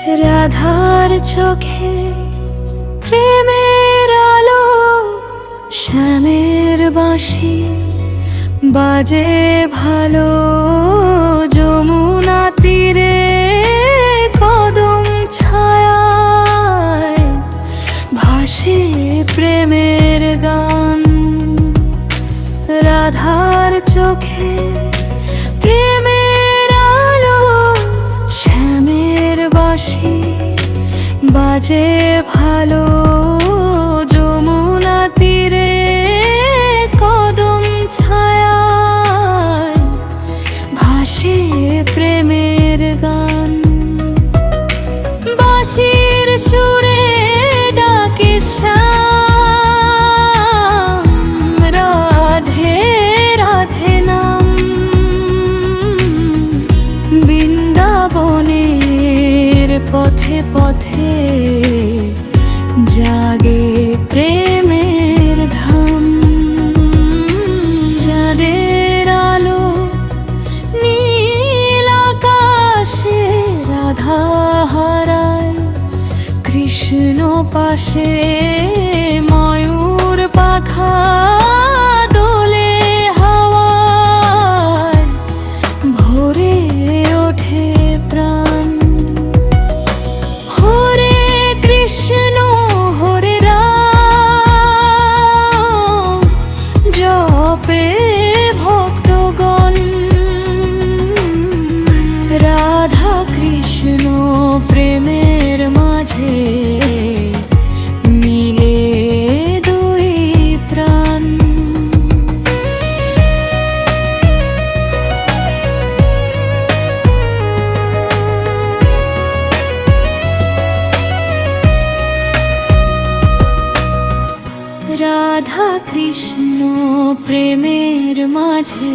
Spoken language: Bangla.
রাধার চোখে প্রেমের আলো, শ্যামের বাঁশি বাজে ভালো। যমুনা তীরে কদম ছায়ায় ভাসে প্রেমের গান। রাধার চোখে প্রেমের আলো, শ্যামের বাঁশি বাজে ভালো। যমুনা তীরে কদম ছায়ায় ভাসে প্রেমের গান। বাঁশির সুরে ডাকে শ্যাম, রাধে রাধে নাম। বৃন্দাবনের পথে পথে জাগে প্রেমের ধাম। যাদের আলো নীল আকাশে রাধা হারায়, কৃষ্ণ পাশে ময়ূর পাখা দোলে হাওয়ায়। ভোরে ওঠে প্রাণ। হরে কৃষ্ণ হরে রাম জপে ভক্তগণ। রাধা কৃষ্ণ প্রেমের মাঝে মিলে দুই প্রাণ। রাধা কৃষ্ণ প্রেমের মাঝে